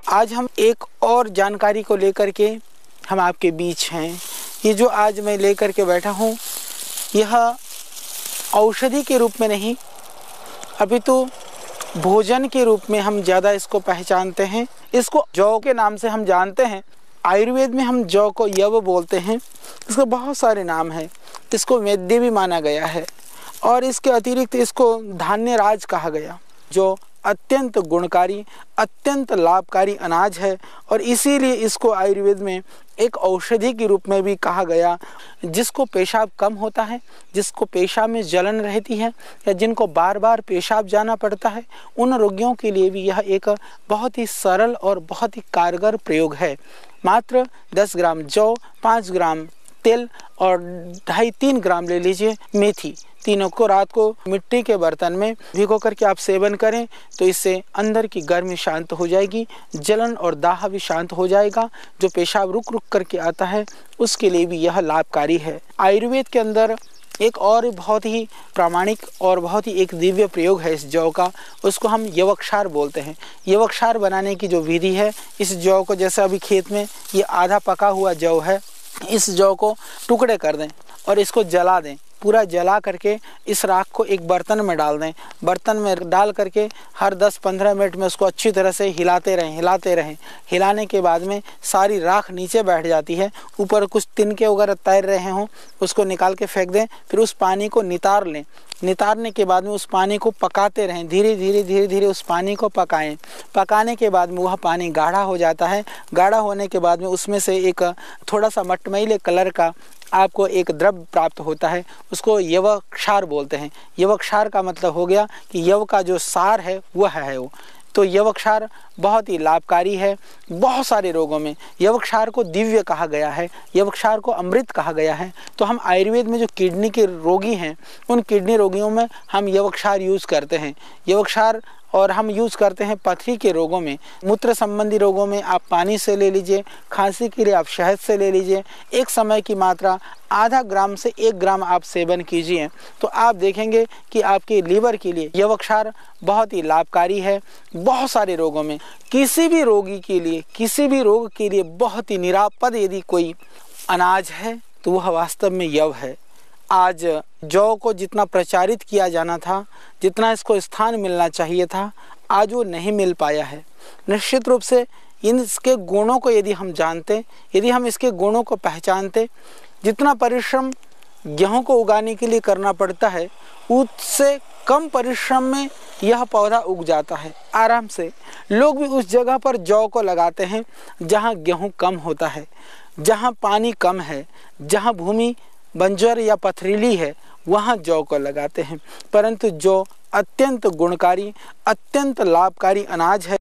आज हम एक और जानकारी को लेकर के हम आपके बीच हैं। ये जो आज मैं लेकर के बैठा हूँ, यह औषधि के रूप में नहीं, अभी तो भोजन के रूप में हम ज़्यादा इसको पहचानते हैं। इसको जौ के नाम से हम जानते हैं। आयुर्वेद में हम जौ को यव बोलते हैं। इसके बहुत सारे नाम हैं। इसको वैद्य भी माना गया है और इसके अतिरिक्त इसको धान्य राज कहा गया, जो अत्यंत गुणकारी, अत्यंत लाभकारी अनाज है और इसीलिए इसको आयुर्वेद में एक औषधि के रूप में भी कहा गया। जिसको पेशाब कम होता है, जिसको पेशाब में जलन रहती है या जिनको बार बार पेशाब जाना पड़ता है, उन रोगियों के लिए भी यह एक बहुत ही सरल और बहुत ही कारगर प्रयोग है। मात्र 10 ग्राम जौ, 5 ग्राम तेल और 2.5-3 ग्राम ले लीजिए मेथी, तीनों को रात को मिट्टी के बर्तन में भिगो करके आप सेवन करें तो इससे अंदर की गर्मी शांत हो जाएगी, जलन और दाह भी शांत हो जाएगा। जो पेशाब रुक रुक करके आता है उसके लिए भी यह लाभकारी है। आयुर्वेद के अंदर एक और बहुत ही प्रामाणिक और बहुत ही एक दिव्य प्रयोग है इस जौ का, उसको हम यवक्षार बोलते हैं। यवक्षार बनाने की जो विधि है, इस जौ को जैसे अभी खेत में ये आधा पका हुआ जौ है, इस जौ को टुकड़े कर दें और इसको जला दें। पूरा जला करके इस राख को एक बर्तन में डाल दें। बर्तन में डाल करके हर 10-15 मिनट में उसको अच्छी तरह से हिलाते रहें। हिलाने के बाद में सारी राख नीचे बैठ जाती है, ऊपर कुछ तिनके वगैरह तैर रहे हों उसको निकाल के फेंक दें। फिर उस पानी को नितार लें। नितारने के बाद में उस पानी को पकाते रहें, धीरे धीरे उस पानी को पकाएं। पकाने के बाद में वह पानी गाढ़ा हो जाता है। गाढ़ा होने के बाद में उसमें से एक थोड़ा सा मटमैले कलर का आपको एक द्रव्य प्राप्त होता है, उसको यवक्षार बोलते हैं। यवक्षार का मतलब हो गया कि यव का जो सार है वह है वो। तो यवक्षार बहुत ही लाभकारी है बहुत सारे रोगों में। यवक्षार को दिव्य कहा गया है, यवक्षार को अमृत कहा गया है। तो हम आयुर्वेद में जो किडनी के रोगी हैं, उन किडनी रोगियों में हम यवक्षार यूज़ करते हैं। यवक्षार और हम यूज़ करते हैं पथरी के रोगों में, मूत्र संबंधी रोगों में आप पानी से ले लीजिए, खांसी के लिए आप शहद से ले लीजिए। एक समय की मात्रा आधा ग्राम से 1 ग्राम आप सेवन कीजिए तो आप देखेंगे कि आपके लीवर के लिए यवक्षार बहुत ही लाभकारी है। बहुत सारे रोगों में, किसी भी रोगी के लिए, किसी भी रोग के लिए बहुत ही निरापद यदि कोई अनाज है तो वह वास्तव में यव है। आज जौ को जितना प्रचारित किया जाना था, जितना इसको स्थान मिलना चाहिए था, आज वो नहीं मिल पाया है। निश्चित रूप से इसके गुणों को यदि हम जानते, यदि हम इसके गुणों को पहचानते, जितना परिश्रम गेहूं को उगाने के लिए करना पड़ता है उससे कम परिश्रम में यह पौधा उग जाता है आराम से। लोग भी उस जगह पर जौ को लगाते हैं जहाँ गेहूं कम होता है, जहाँ पानी कम है, जहाँ भूमि बंजर या पथरीली है, वहाँ जौ को लगाते हैं। परंतु जौ अत्यंत गुणकारी, अत्यंत लाभकारी अनाज है।